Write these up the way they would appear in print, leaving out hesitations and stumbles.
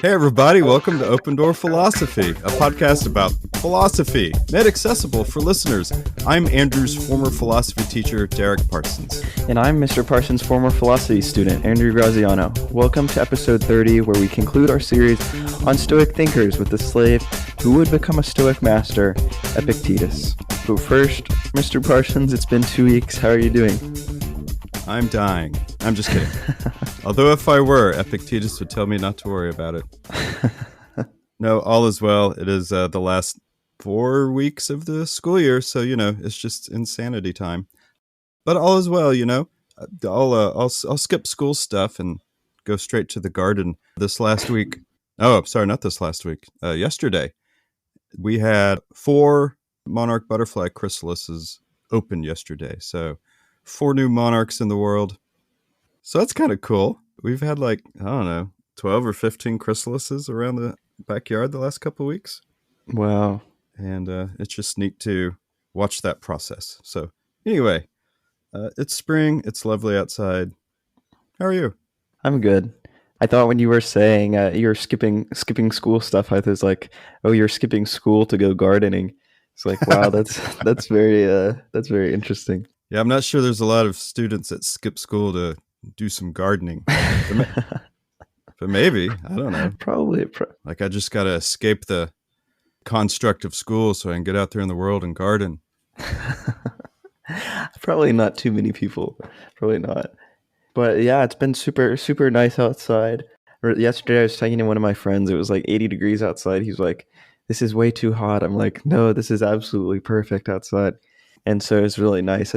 Hey everybody, welcome to Open Door Philosophy, a podcast about philosophy, made accessible for listeners. I'm Andrew's former philosophy teacher, Derek Parsons. And I'm Mr. Parsons' former philosophy student, Andrew Graziano. Welcome to episode 30, where we conclude our series on Stoic thinkers with the slave who would become a Stoic master, Epictetus. But first, Mr. Parsons, it's been 2 weeks. How are you doing? I'm dying. I'm just kidding. Although if I were, Epictetus would tell me not to worry about it. No, all is well. It is the last 4 weeks of the school year, so, it's just insanity time. But all is well, I'll skip school stuff and go straight to the garden this last week. Oh, sorry, not this last week. Yesterday, we had 4 monarch butterfly chrysalises open yesterday, so 4 new monarchs in the world. So that's kind of cool. We've had 12 or 15 chrysalises around the backyard the last couple of weeks. Wow. And it's just neat to watch that process. So anyway, it's spring. It's lovely outside. How are you? I'm good. I thought when you were saying you're skipping school stuff, I was like, oh, you're skipping school to go gardening. It's like, wow, that's very interesting. Yeah, I'm not sure there's a lot of students that skip school to do some gardening. But maybe, I don't know. Probably. I just got to escape the construct of school so I can get out there in the world and garden. Probably not too many people. Probably not. But yeah, it's been super, super nice outside. Yesterday I was talking to one of my friends. It was like 80 degrees outside. He's like, this is way too hot. I'm like, no, this is absolutely perfect outside. And so it's really nice.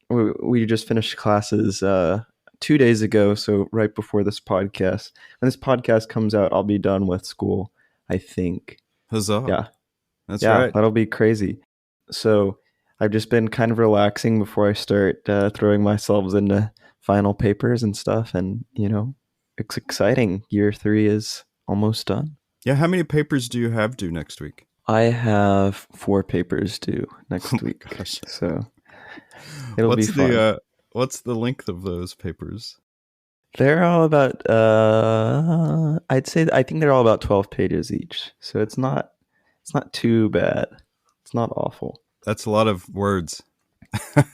We just finished classes 2 days ago, so right before this podcast. When this podcast comes out, I'll be done with school, I think. Huzzah. Yeah. That's right. That'll be crazy. So I've just been kind of relaxing before I start throwing myself into final papers and stuff. And, it's exciting. Year 3 is almost done. Yeah, how many papers do you have due next week? I have 4 papers due next week. Gosh. So it'll be fun. What's the length of those papers? They're all about, I think they're all about 12 pages each. So it's not too bad. It's not awful. That's a lot of words.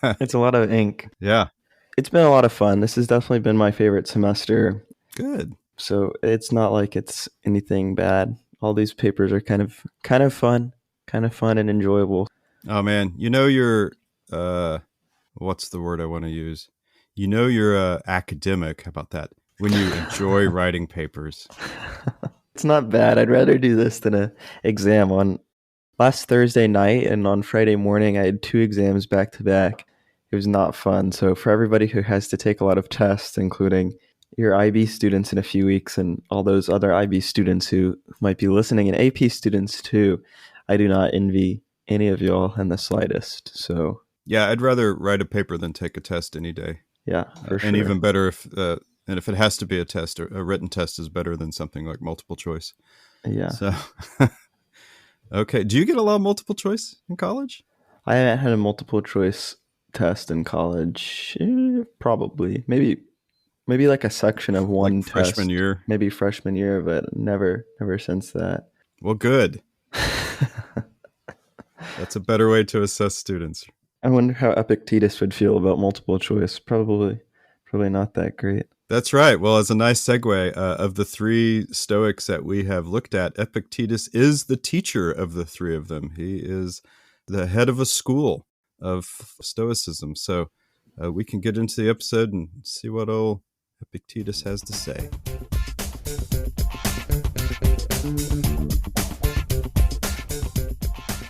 It's a lot of ink. Yeah. It's been a lot of fun. This has definitely been my favorite semester. Good. So it's not like it's anything bad. All these papers are kind of fun and enjoyable. Oh man, you're what's the word I want to use? You're academic. How about that? When you enjoy writing papers. It's not bad. I'd rather do this than an exam. On last Thursday night and on Friday morning, I had 2 exams back to back. It was not fun. So for everybody who has to take a lot of tests, including your IB students in a few weeks and all those other IB students who might be listening, and AP students too, I do not envy any of y'all in the slightest. So yeah, I'd rather write a paper than take a test any day. Yeah, for sure. And even better if it has to be a test, or a written test is better than something like multiple choice. Yeah. So, okay. Do you get a lot of multiple choice in college? I haven't had a multiple choice test in college. Probably. Maybe like a section of one test. Freshman year? Maybe freshman year, but never since that. Well, good. That's a better way to assess students. I wonder how Epictetus would feel about multiple choice. Probably not that great. That's right. Well, as a nice segue, of the 3 Stoics that we have looked at, Epictetus is the teacher of the 3 of them. He is the head of a school of Stoicism. So we can get into the episode and see what old Epictetus has to say.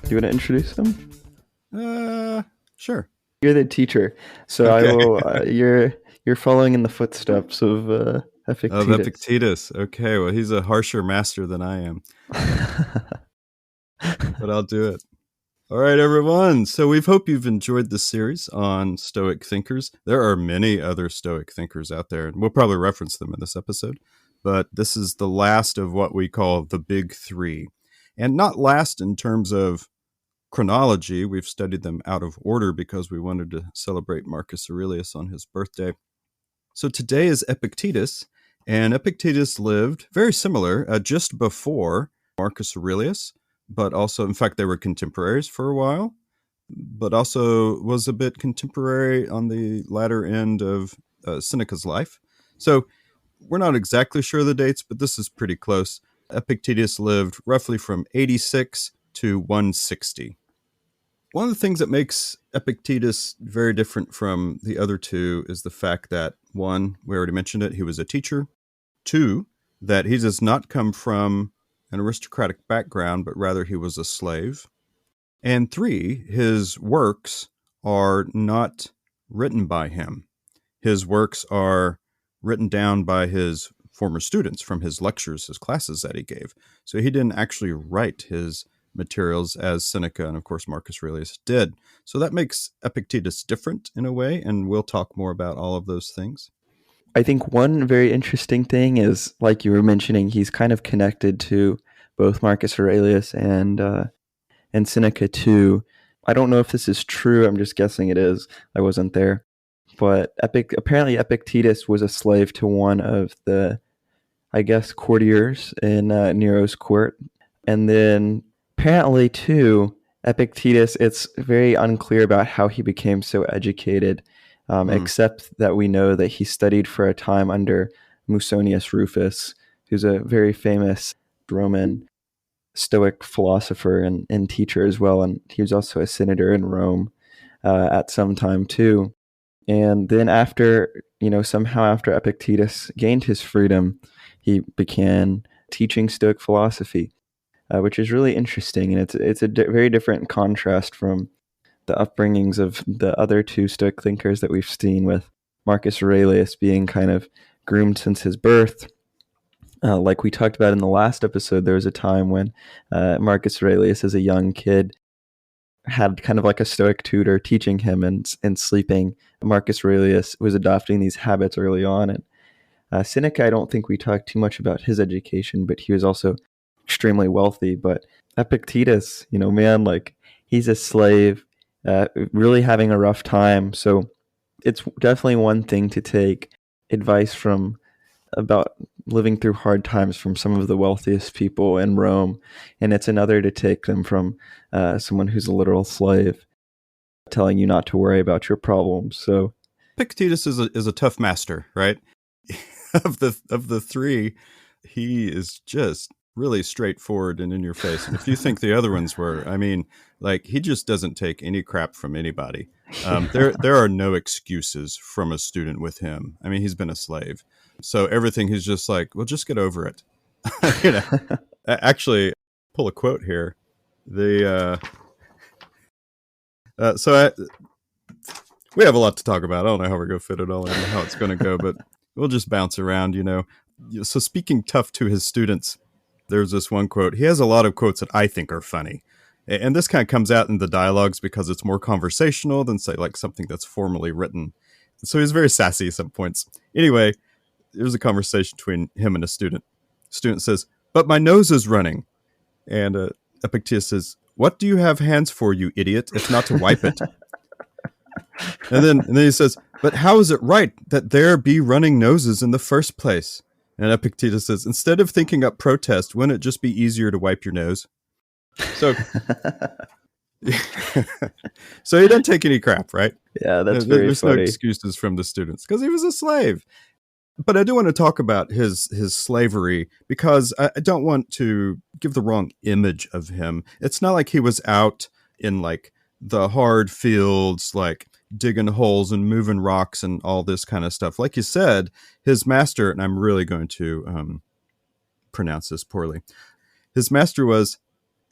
Do you want to introduce him? Sure. You're the teacher, so okay. I will. You're following in the footsteps of Epictetus. Of Epictetus. Okay, well, he's a harsher master than I am, but I'll do it. All right, everyone. So we hope you've enjoyed this series on Stoic thinkers. There are many other Stoic thinkers out there, and we'll probably reference them in this episode. But this is the last of what we call the big 3, and not last in terms of chronology. We've studied them out of order because we wanted to celebrate Marcus Aurelius on his birthday. So today is Epictetus, and Epictetus lived very similar just before Marcus Aurelius, but also, in fact, they were contemporaries for a while, but also was a bit contemporary on the latter end of Seneca's life. So we're not exactly sure of the dates, but this is pretty close. Epictetus lived roughly from 86 to 160. One of the things that makes Epictetus very different from the other two is the fact that, one, we already mentioned it, he was a teacher. Two, that he does not come from an aristocratic background, but rather he was a slave. And three, his works are not written by him. His works are written down by his former students from his lectures, his classes that he gave. So he didn't actually write his materials as Seneca and, of course, Marcus Aurelius did. So that makes Epictetus different in a way, and we'll talk more about all of those things. I think one very interesting thing is, like you were mentioning, he's kind of connected to both Marcus Aurelius and Seneca too. I don't know if this is true. I'm just guessing it is. I wasn't there. But apparently Epictetus was a slave to one of the, I guess, courtiers in Nero's court. And then apparently too, Epictetus, it's very unclear about how he became so educated, except that we know that he studied for a time under Musonius Rufus, who's a very famous Roman Stoic philosopher and teacher as well. And he was also a senator in Rome at some time too. And then somehow after Epictetus gained his freedom, he began teaching Stoic philosophy, which is really interesting. And it's a very different contrast from the upbringings of the other two Stoic thinkers that we've seen, with Marcus Aurelius being kind of groomed since his birth. Like we talked about in the last episode, there was a time when Marcus Aurelius, as a young kid, had kind of like a Stoic tutor teaching him and sleeping. Marcus Aurelius was adopting these habits early on. And Seneca, I don't think we talked too much about his education, but he was also extremely wealthy. But Epictetus, man, like, he's a slave, really having a rough time. So it's definitely one thing to take advice from about living through hard times from some of the wealthiest people in Rome, and it's another to take them from someone who's a literal slave telling you not to worry about your problems. So Epictetus is a tough master, right? of the three, he is just really straightforward and in your face. And if you think the other ones were, I mean, like, he just doesn't take any crap from anybody. There are no excuses from a student with him. I mean, he's been a slave. So everything, he's just like, well, just get over it. Actually, pull a quote here. We have a lot to talk about. I don't know how we're going to fit it all in, how it's going to go, but we'll just bounce around, So speaking tough to his students, there's this one quote. He has a lot of quotes that I think are funny. And this kind of comes out in the dialogues because it's more conversational than, say, like something that's formally written. So he's very sassy at some points. Anyway, there's a conversation between him and a student. Student says, "But my nose is running." And Epictetus says, "What do you have hands for, you idiot, if not to wipe it?" and then he says, "But how is it right that there be running noses in the first place?" And Epictetus says, "Instead of thinking up protest, wouldn't it just be easier to wipe your nose?" So, so he doesn't take any crap, right? Yeah, that's very There's funny. no excuses from the students because he was a slave. But I do want to talk about his slavery because I don't want to give the wrong image of him. It's not like he was out in like the hard fields, like digging holes and moving rocks and all this kind of stuff. Like you said, his master, and I'm really going to pronounce this poorly. His master was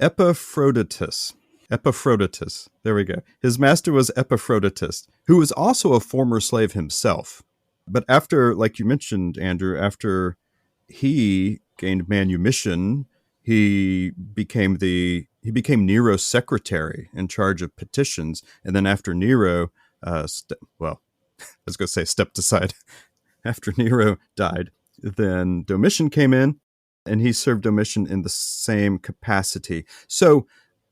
Epaphroditus. Epaphroditus. There we go. His master was Epaphroditus, who was also a former slave himself. But after, like you mentioned, Andrew, after he gained manumission, he became Nero's secretary in charge of petitions. And then after Nero, I was going to say stepped aside. After Nero died, then Domitian came in, and he served Domitian in the same capacity. So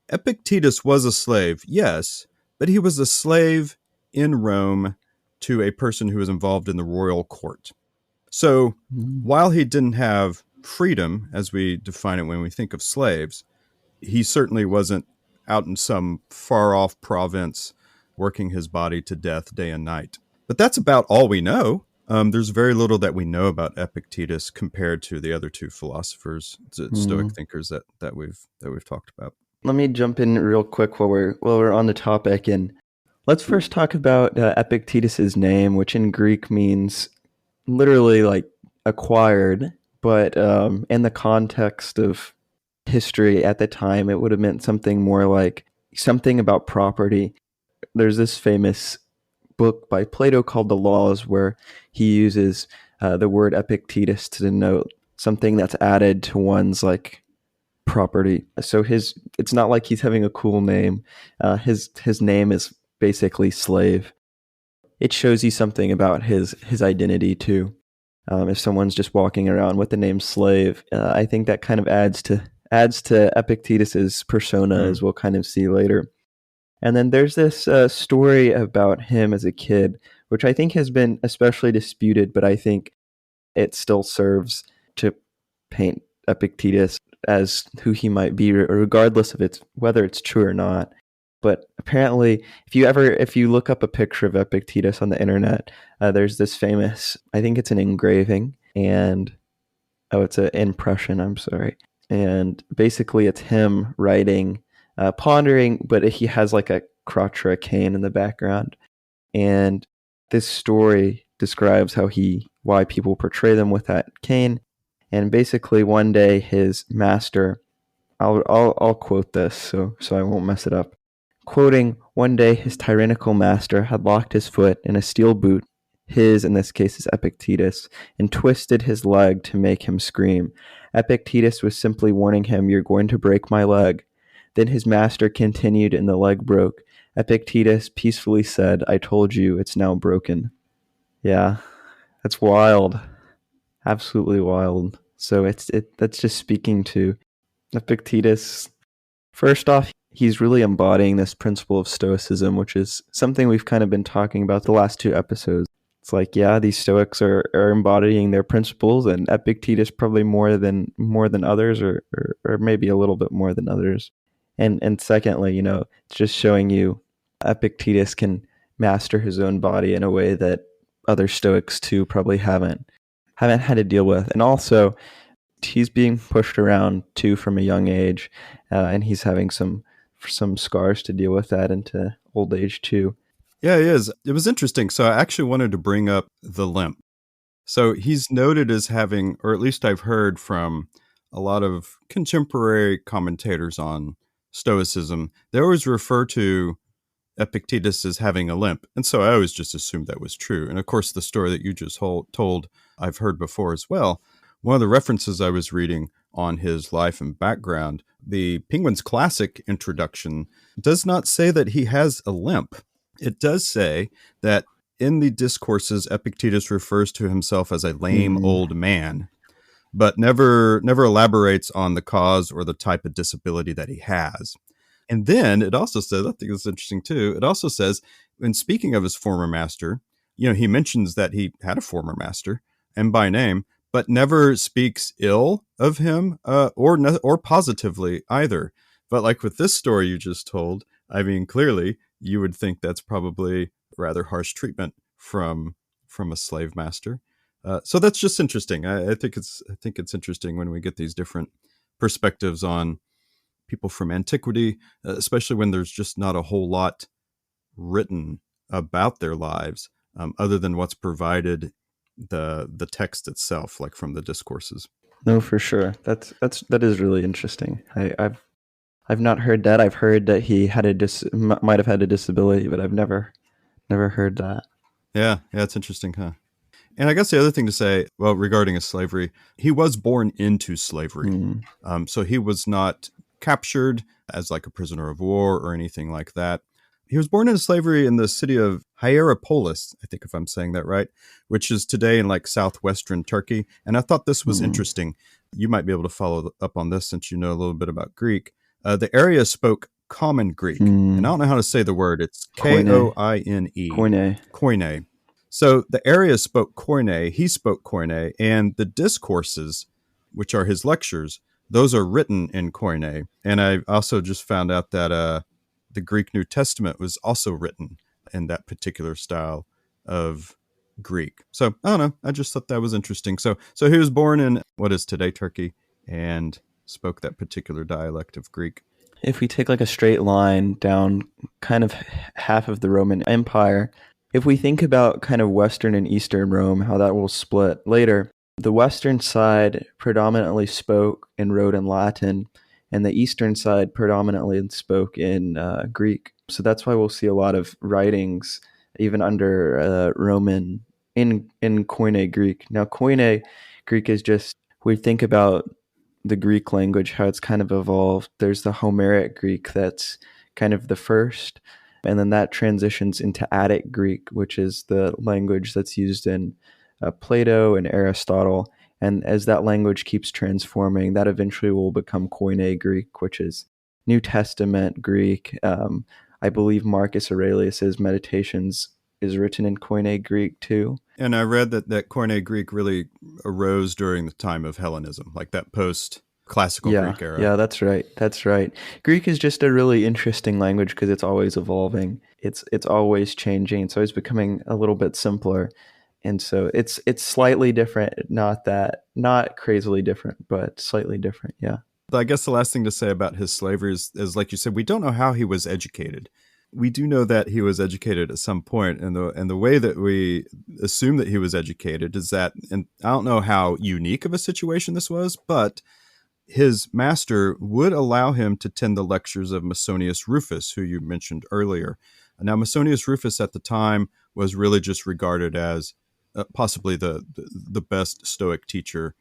Epictetus was a slave, yes, but he was a slave in Rome to a person who was involved in the royal court. So Mm. while he didn't have freedom, as we define it when we think of slaves, he certainly wasn't out in some far off province working his body to death day and night. But that's about all we know. There's very little that we know about Epictetus compared to the other two philosophers, Stoic thinkers that we've talked about. Let me jump in real quick while we're on the topic, and let's first talk about Epictetus's name, which in Greek means literally like acquired, but in the context of history at the time, it would have meant something more like something about property. There's this famous book by Plato called The Laws, where he uses the word Epictetus to denote something that's added to one's like property. So it's not like he's having a cool name. His name is basically slave. It shows you something about his identity too. If someone's just walking around with the name slave, I think that kind of adds to Epictetus's persona, as we'll kind of see later. And then there's this story about him as a kid, which I think has been especially disputed, but I think it still serves to paint Epictetus as who he might be, regardless of whether it's true or not. But apparently, if you look up a picture of Epictetus on the internet, there's this famous, I think it's an engraving, and it's an impression, I'm sorry. And basically it's him writing, pondering, but he has like a crotch or a cane in the background. And this story describes why people portray them with that cane. And basically one day his master, I'll quote this so I won't mess it up. Quoting, one day his tyrannical master had locked his foot in a steel boot, his, in this case, is Epictetus, and twisted his leg to make him scream. Epictetus was simply warning him, "You're going to break my leg." Then his master continued and the leg broke. Epictetus peacefully said, "I told you, it's now broken." Yeah, that's wild. Absolutely wild. So that's just speaking to Epictetus. First off, he's really embodying this principle of Stoicism, which is something we've kind of been talking about the last two episodes. It's like, yeah, these Stoics are embodying their principles, and Epictetus probably more than others, or maybe a little bit more than others. And secondly, it's just showing you Epictetus can master his own body in a way that other Stoics too probably haven't had to deal with. And also, he's being pushed around too from a young age, and he's having some scars to deal with that into old age too. Yeah, he is. It was interesting. So I actually wanted to bring up the limp. So he's noted as having, or at least I've heard from a lot of contemporary commentators on Stoicism, they always refer to Epictetus as having a limp. And so I always just assumed that was true. And of course, the story that you just told, I've heard before as well. One of the references I was reading on his life and background, the Penguin's Classic introduction, does not say that he has a limp. It does say that in the discourses, Epictetus refers to himself as a lame old man, but never elaborates on the cause or the type of disability that he has. And then it also says, I think it's interesting too, it also says, when speaking of his former master, he mentions that he had a former master, and by name, but never speaks ill of him or positively either. But like with this story you just told, I mean, clearly you would think that's probably rather harsh treatment from a slave master. So that's just interesting. I think it's interesting when we get these different perspectives on people from antiquity, especially when there's just not a whole lot written about their lives, other than what's provided the text itself, like from the discourses. No, for sure. That is really interesting. I've not heard that. I've heard that he might have had a disability, but I've never heard that. Yeah, it's interesting, huh? And I guess the other thing to say, well, regarding his slavery, he was born into slavery. So he was not captured as like a prisoner of war or anything like that. He was born into slavery in the city of Hierapolis, I think if I'm saying that right, which is today in like southwestern Turkey. And I thought this was interesting. You might be able to follow up on this since you know a little bit about Greek. The area spoke Common Greek. And I don't know how to say the word. It's Koine. Koine. Koine. Koine. So the area spoke Koine, he spoke Koine, and the discourses, which are his lectures, those are written in Koine. And I also just found out that the Greek New Testament was also written in that particular style of Greek. So I don't know. I just thought that was interesting. So he was born in what is today Turkey and spoke that particular dialect of Greek. If we take like a straight line down kind of half of the Roman Empire, if we think about kind of Western and Eastern Rome, how that will split later, the Western side predominantly spoke and wrote in Latin, and the Eastern side predominantly spoke in Greek. So that's why we'll see a lot of writings, even under Roman, in Koine Greek. Now, Koine Greek is just, we think about the Greek language, how it's kind of evolved. There's the Homeric Greek that's kind of the first, and then that transitions into Attic Greek, which is the language that's used in Plato and Aristotle. And as that language keeps transforming, that eventually will become Koine Greek, which is New Testament Greek. I believe Marcus Aurelius's Meditations is written in Koine Greek too. And I read that Koine Greek really arose during the time of Hellenism, like that post-classical Greek era. Yeah, that's right. That's right. Greek is just a really interesting language because it's always evolving. It's always changing. It's always becoming a little bit simpler. And so it's slightly different, not crazily different, but slightly different. Yeah. I guess the last thing to say about his slavery is like you said, we don't know how he was educated. We do know that he was educated at some point, and the way that we assume that he was educated is that, and I don't know how unique of a situation this was, but his master would allow him to attend the lectures of Musonius Rufus, who you mentioned earlier. Now, Musonius Rufus at the time was really just regarded as possibly the best Stoic teacher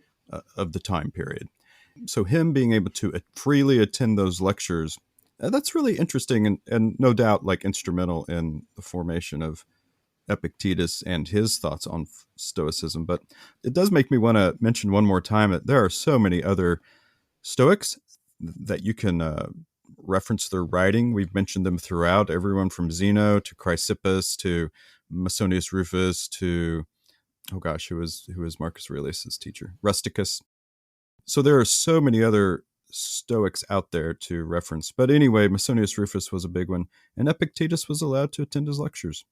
of the time period. So him being able to freely attend those lectures, that's really interesting and no doubt like instrumental in the formation of Epictetus and his thoughts on Stoicism. But it does make me want to mention one more time that there are so many other Stoics that you can reference their writing. We've mentioned them throughout, everyone from Zeno to Chrysippus to Musonius Rufus to, who was Marcus Aurelius's teacher? Rusticus. So there are so many other Stoics out there to reference. But anyway, Musonius Rufus was a big one, and Epictetus was allowed to attend his lectures.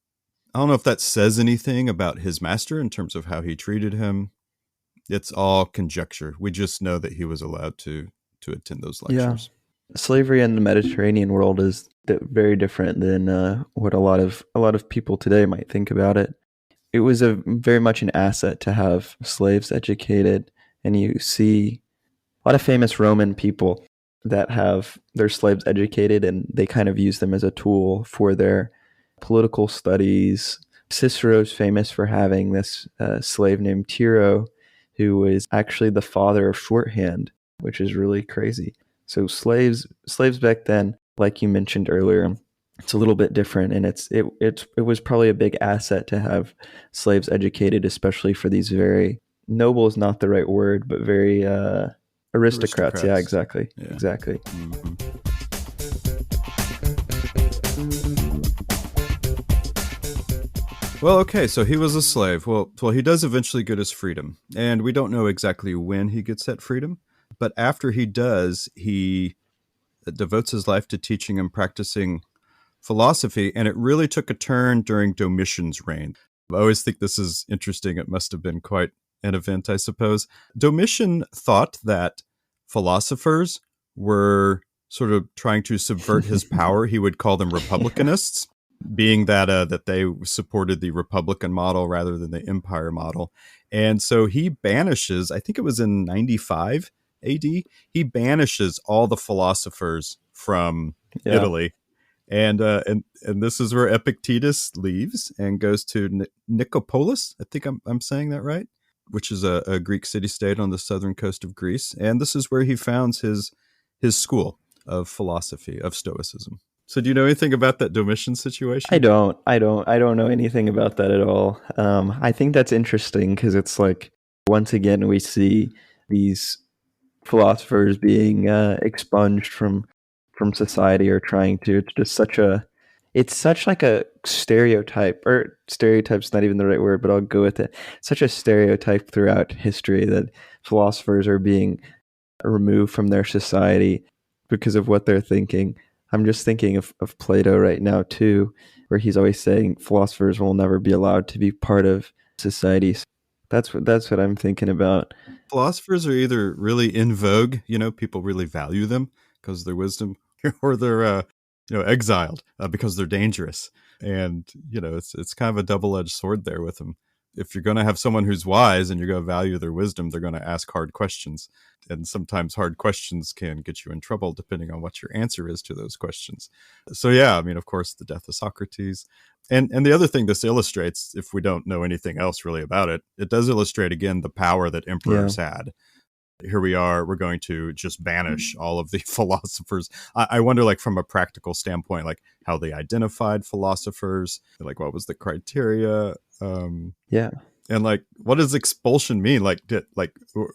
I don't know if that says anything about his master in terms of how he treated him. It's all conjecture. We just know that he was allowed to attend those lectures. Yeah. Slavery in the Mediterranean world is very different than what a lot of people today might think about it. It was very much an asset to have slaves educated, and you see a lot of famous Roman people that have their slaves educated, and they kind of use them as a tool for their political studies. Cicero's famous for having this slave named Tiro, who was actually the father of shorthand, which is really crazy. So slaves back then, like you mentioned earlier, it's a little bit different, and it was probably a big asset to have slaves educated, especially for these very, noble is not the right word, but very aristocrats. Yeah, exactly. Yeah. Exactly. Mm-hmm. Well, okay, so he was a slave. Well, he does eventually get his freedom, and we don't know exactly when he gets that freedom, but after he does, he devotes his life to teaching and practicing philosophy, and it really took a turn during Domitian's reign. I always think this is interesting. It must have been quite an event, I suppose. Domitian thought that philosophers were sort of trying to subvert his power. He would call them republicanists, being that they supported the republican model rather than the empire model. And so he banishes, I think it was in 95 AD, he banishes all the philosophers from Italy. And this is where Epictetus leaves and goes to Nicopolis. I think I'm saying that right, which is a Greek city-state on the southern coast of Greece. And this is where he founds his school of philosophy, of Stoicism. So do you know anything about that Domitian situation? I don't know anything about that at all. I think that's interesting because it's like, once again, we see these philosophers being expunged from from society or trying to. It's just it's such like a stereotype, or stereotype's not even the right word, but I'll go with it. Such a stereotype throughout history that philosophers are being removed from their society because of what they're thinking. I'm just thinking of Plato right now too, where he's always saying philosophers will never be allowed to be part of society. So that's what I'm thinking about. Philosophers are either really in vogue, people really value them because of their wisdom, or they're exiled because they're dangerous. And it's kind of a double-edged sword there with them. If you're going to have someone who's wise and you're going to value their wisdom, they're going to ask hard questions. And sometimes hard questions can get you in trouble depending on what your answer is to those questions. So yeah, of course, the death of Socrates. And the other thing this illustrates, if we don't know anything else really about it, it does illustrate again the power that emperors had. Here we are, we're going to just banish all of the philosophers. I wonder, like, from a practical standpoint, like how they identified philosophers, like what was the criteria? Yeah. And like, what does expulsion mean? Like,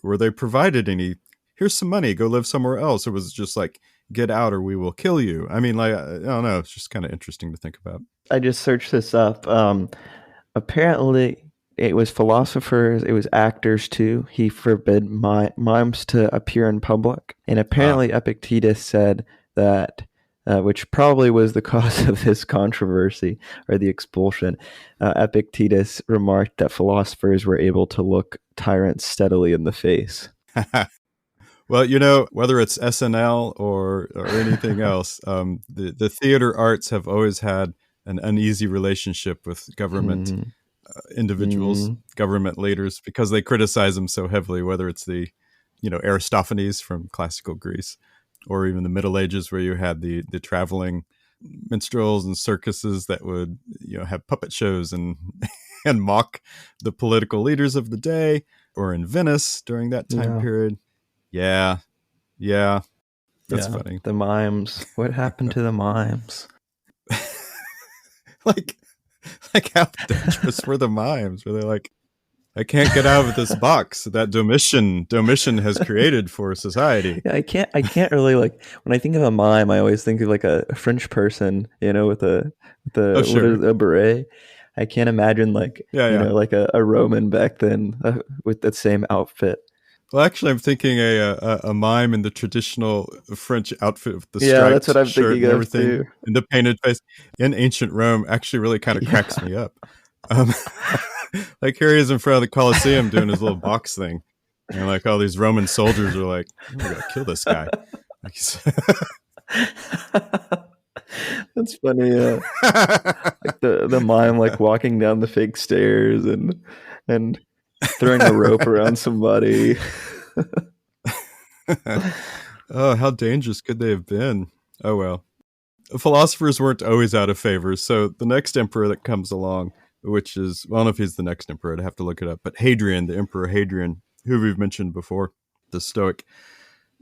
were they provided any, here's some money, go live somewhere else? Or was it just like, get out or we will kill you? I mean, like, I don't know. It's just kind of interesting to think about. I just searched this up. Apparently, it was philosophers, it was actors too. He forbid mimes to appear in public. And apparently Epictetus said that, which probably was the cause of this controversy or the expulsion. Epictetus remarked that philosophers were able to look tyrants steadily in the face. Well, whether it's SNL or anything else, the theater arts have always had an uneasy relationship with government individuals, government leaders, because they criticize them so heavily, whether it's the, Aristophanes from classical Greece, or even the Middle Ages, where you had the traveling minstrels and circuses that would, have puppet shows and and mock the political leaders of the day, or in Venice during that time period. Yeah. That's funny. The mimes. What happened to the mimes? Like how dangerous were the mimes? Were they like, I can't get out of this box that Domitian has created for society? Yeah, I can't really, like, when I think of a mime, I always think of like a French person, with a beret. I can't imagine like like a Roman back then with that same outfit. Well, actually, I'm thinking a mime in the traditional French outfit with the striped that's what I'm shirt thinking and of everything, too. and the painted face in ancient Rome actually really kind of cracks me up. Like, here he is in front of the Colosseum doing his little box thing, and like all these Roman soldiers are like, "We gotta kill this guy." That's funny. Like the mime like walking down the fake stairs and throwing a rope around somebody. Oh, how dangerous could they have been? Oh well. Philosophers weren't always out of favor. So the next emperor that comes along, which is, well, I don't know if he's the next emperor, I'd have to look it up, but Hadrian, the Emperor Hadrian, who we've mentioned before, the Stoic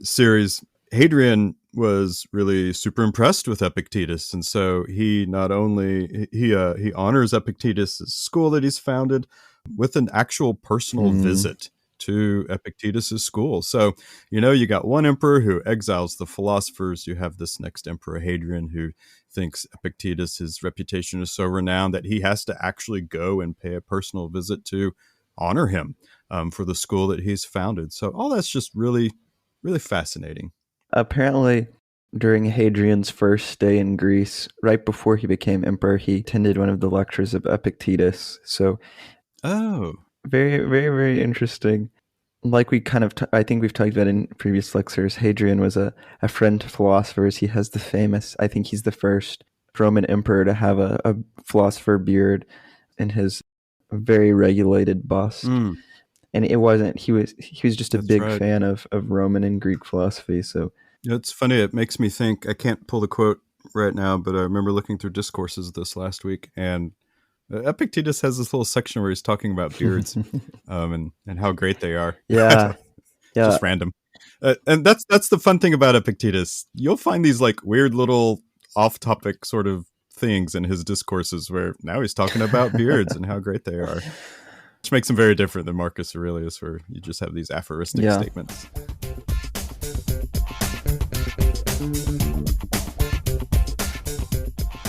series. Hadrian was really super impressed with Epictetus, and so he not only he honors Epictetus' school that he's founded with an actual personal visit to Epictetus' school. So, you got one emperor who exiles the philosophers. You have this next emperor, Hadrian, who thinks Epictetus, his reputation is so renowned that he has to actually go and pay a personal visit to honor him for the school that he's founded. So all that's just really, really fascinating. Apparently, during Hadrian's first stay in Greece, right before he became emperor, he attended one of the lectures of Epictetus. So, very, very, very interesting. Like we kind of, I think we've talked about in previous lectures, Hadrian was a friend to philosophers. He has the famous, I think he's the first Roman emperor to have a philosopher beard in his very regulated bust. And it wasn't, he was just a big fan of Roman and Greek philosophy. So it's funny. It makes me think, I can't pull the quote right now, but I remember looking through discourses this last week, and Epictetus has this little section where he's talking about beards and how great they are. Yeah. Just random. And that's the fun thing about Epictetus. You'll find these like weird little off-topic sort of things in his discourses where now he's talking about beards and how great they are, which makes him very different than Marcus Aurelius, where you just have these aphoristic statements.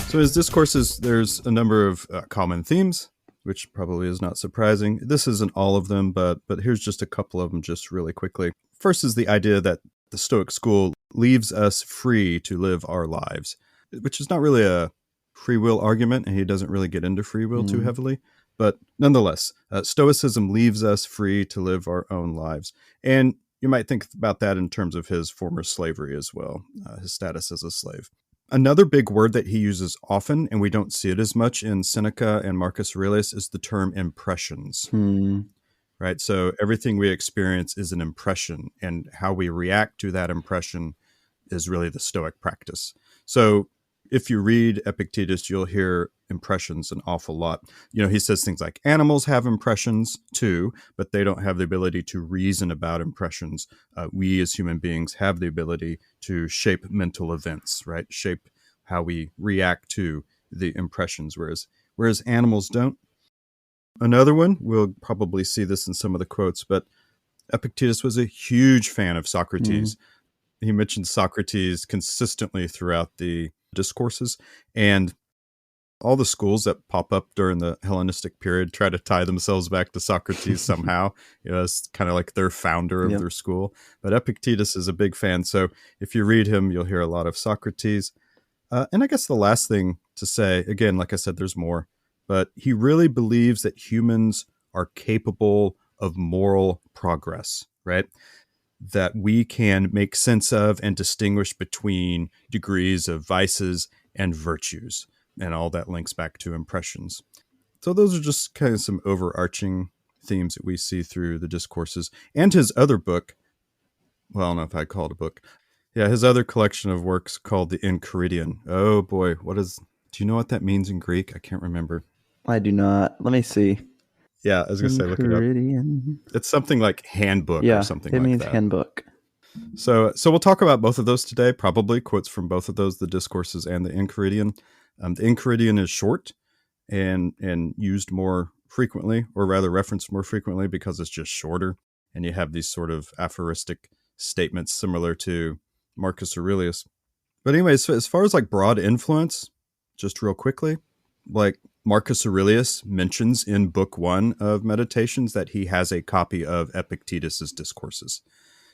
So his discourses, there's a number of common themes, which probably is not surprising. This isn't all of them, but here's just a couple of them just really quickly. First is the idea that the Stoic school leaves us free to live our lives, which is not really a free will argument, and he doesn't really get into free will too heavily. But nonetheless, Stoicism leaves us free to live our own lives. And you might think about that in terms of his former slavery as well, his status as a slave. Another big word that he uses often, and we don't see it as much in Seneca and Marcus Aurelius, is the term impressions. Right? So everything we experience is an impression, and how we react to that impression is really the Stoic practice. So if you read Epictetus, you'll hear impressions an awful lot. You know, he says things like animals have impressions too, but they don't have the ability to reason about impressions. We as human beings have the ability to shape mental events, right? Shape how we react to the impressions, whereas animals don't. Another one, we'll probably see this in some of the quotes, but Epictetus was a huge fan of Socrates. He mentioned Socrates consistently throughout the discourses, and all the schools that pop up during the Hellenistic period try to tie themselves back to Socrates somehow. You know, it's kind of like their founder of their school. But Epictetus is a big fan, so if you read him, you'll hear a lot of Socrates. And I guess the last thing to say, again, like I said, there's more, but he really believes that humans are capable of moral progress, right? That we can make sense of and distinguish between degrees of vices and virtues. And all that links back to impressions. So those are just kind of some overarching themes that we see through the discourses. And his other book, well, I don't know if I call it a book. Yeah, his other collection of works called the Enchiridion. Oh boy, do you know what that means in Greek? I can't remember. I do not. Let me see. Yeah, I was going to say, look it up. It's something like handbook or something like that. It means handbook. So we'll talk about both of those today, probably quotes from both of those, the Discourses and the Enchiridion. The Enchiridion is short and used more frequently, or rather referenced more frequently because it's just shorter. And you have these sort of aphoristic statements similar to Marcus Aurelius. But anyways, as far as like broad influence, just real quickly, like Marcus Aurelius mentions in book 1 of Meditations that he has a copy of Epictetus's Discourses.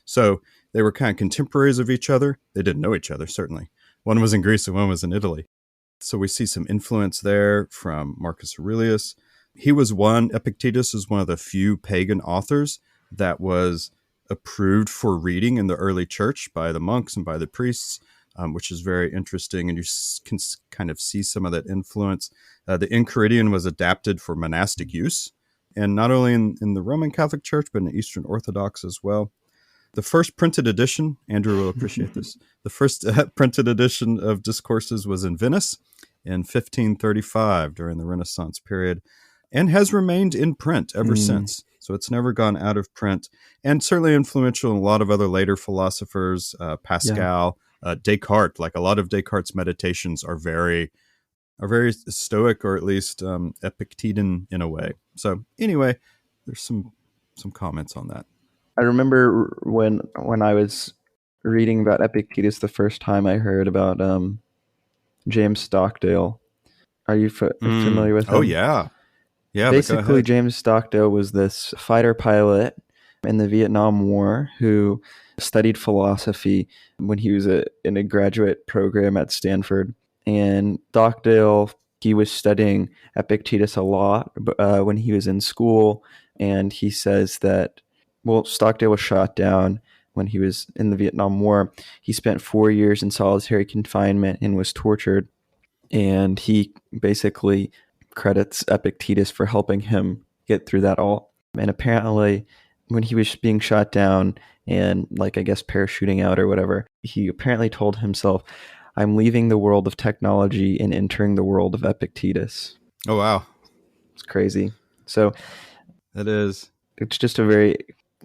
So they were kind of contemporaries of each other. They didn't know each other, certainly. One was in Greece and one was in Italy. So we see some influence there from Marcus Aurelius. Epictetus is one of the few pagan authors that was approved for reading in the early church by the monks and by the priests, which is very interesting. And you can kind of see some of that influence. The Enchiridion was adapted for monastic use, and not only in the Roman Catholic Church, but in the Eastern Orthodox as well. The first printed edition, Andrew will appreciate this, the first printed edition of Discourses was in Venice in 1535 during the Renaissance period, and has remained in print ever since. So it's never gone out of print, and certainly influential in a lot of other later philosophers, Pascal, Descartes. Like a lot of Descartes' meditations are very Stoic, or at least Epictetan in a way. So anyway, there's some comments on that. I remember when I was reading about Epictetus the first time, I heard about James Stockdale. Are you familiar with him? Oh, yeah. Yeah. Basically, James Stockdale was this fighter pilot in the Vietnam War who studied philosophy when he was in a graduate program at Stanford. And Stockdale, he was studying Epictetus a lot when he was in school. And he says that, Stockdale was shot down when he was in the Vietnam War. He spent 4 years in solitary confinement and was tortured. And he basically credits Epictetus for helping him get through that all. And apparently, when he was being shot down and, like, I guess parachuting out or whatever, he apparently told himself, "I'm leaving the world of technology and entering the world of Epictetus." Oh, wow. It's crazy. So it is. It's just a very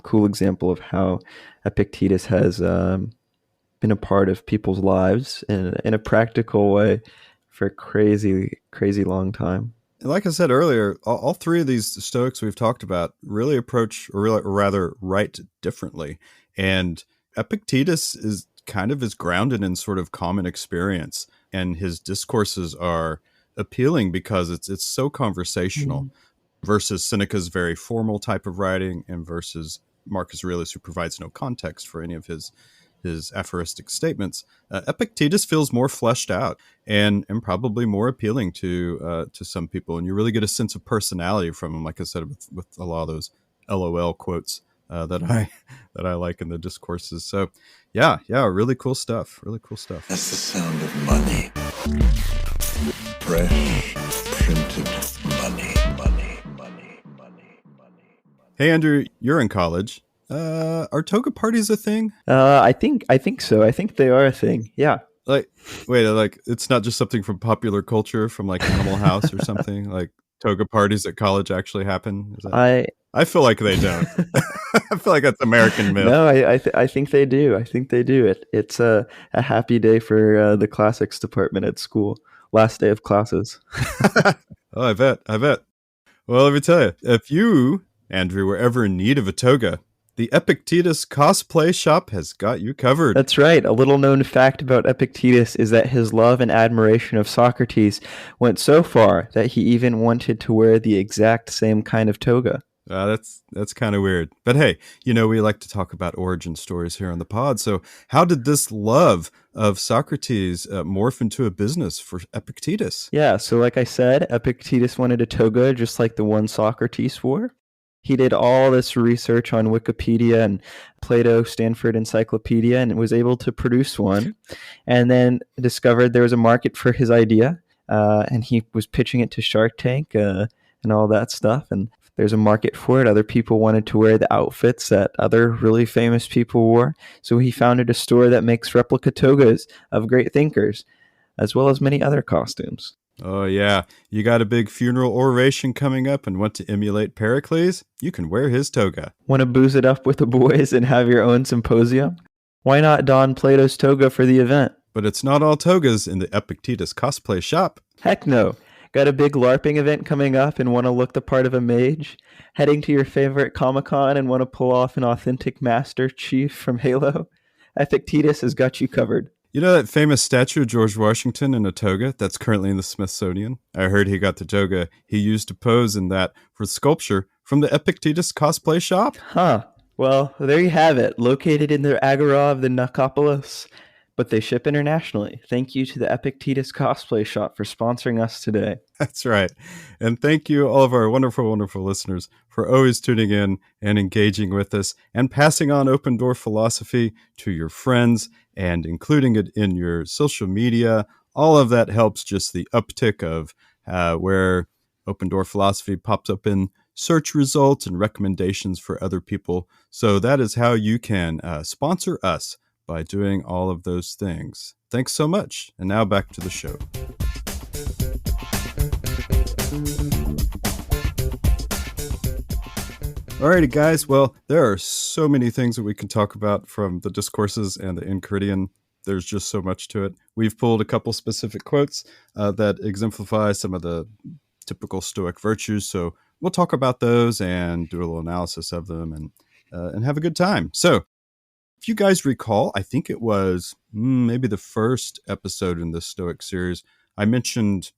cool example of how Epictetus has been a part of people's lives in a practical way for a crazy, crazy long time. Like I said earlier, all three of these Stoics we've talked about really approach, or rather write differently. And Epictetus is grounded in sort of common experience. and his discourses are appealing because it's so conversational versus Seneca's very formal type of writing, and versus Marcus Aurelius, who provides no context for any of his aphoristic statements. Epictetus feels more fleshed out and probably more appealing to some people, and you really get a sense of personality from him. Like I said, with a lot of those LOL quotes that I like in the discourses. So yeah, really cool stuff. Really cool stuff. That's the sound of money. Fresh printed money. Hey Andrew, you're in college. Are toga parties a thing? I think so. I think they are a thing. Yeah. Like, wait, like it's not just something from popular culture, from like Animal House or something. Like toga parties at college actually happen. I feel like they don't. I feel like that's American myth. No, I think they do. I think they do. It's a happy day for the classics department at school. Last day of classes. Oh, I bet. Well, let me tell you, if you, Andrew, were ever in need of a toga, the Epictetus cosplay shop has got you covered. That's right. A little known fact about Epictetus is that his love and admiration of Socrates went so far that he even wanted to wear the exact same kind of toga. That's kind of weird. But hey, we like to talk about origin stories here on the pod. So how did this love of Socrates morph into a business for Epictetus? Yeah, so like I said, Epictetus wanted a toga just like the one Socrates wore. He did all this research on Wikipedia and Plato Stanford Encyclopedia and was able to produce one, and then discovered there was a market for his idea, and he was pitching it to Shark Tank and all that stuff, and there's a market for it. Other people wanted to wear the outfits that other really famous people wore, so he founded a store that makes replica togas of great thinkers, as well as many other costumes. Oh, yeah. You got a big funeral oration coming up and want to emulate Pericles? You can wear his toga. Want to booze it up with the boys and have your own symposium? Why not don Plato's toga for the event? But it's not all togas in the Epictetus cosplay shop. Heck no. Got a big LARPing event coming up and want to look the part of a mage? Heading to your favorite Comic-Con and want to pull off an authentic Master Chief from Halo? Epictetus has got you covered. You know that famous statue of George Washington in a toga that's currently in the Smithsonian? I heard he got the toga he used to pose in that for sculpture from the Epictetus cosplay shop. Huh. Well, there you have it, located in the Agora of the Nicopolis. But they ship internationally. Thank you to the Epictetus cosplay shop for sponsoring us today. That's right. And thank you, all of our wonderful, wonderful listeners, for always tuning in and engaging with us and passing on Open Door Philosophy to your friends and including it in your social media. All of that helps just the uptick of where Open Door Philosophy pops up in search results and recommendations for other people. So that is how you can sponsor us, by doing all of those things. Thanks so much. And now back to the show. Alrighty, guys. Well, there are so many things that we can talk about from the discourses and the Enchiridion. There's just so much to it. We've pulled a couple specific quotes that exemplify some of the typical Stoic virtues. So we'll talk about those and do a little analysis of them and have a good time. So, if you guys recall, I think it was maybe the first episode in this Stoic series, I mentioned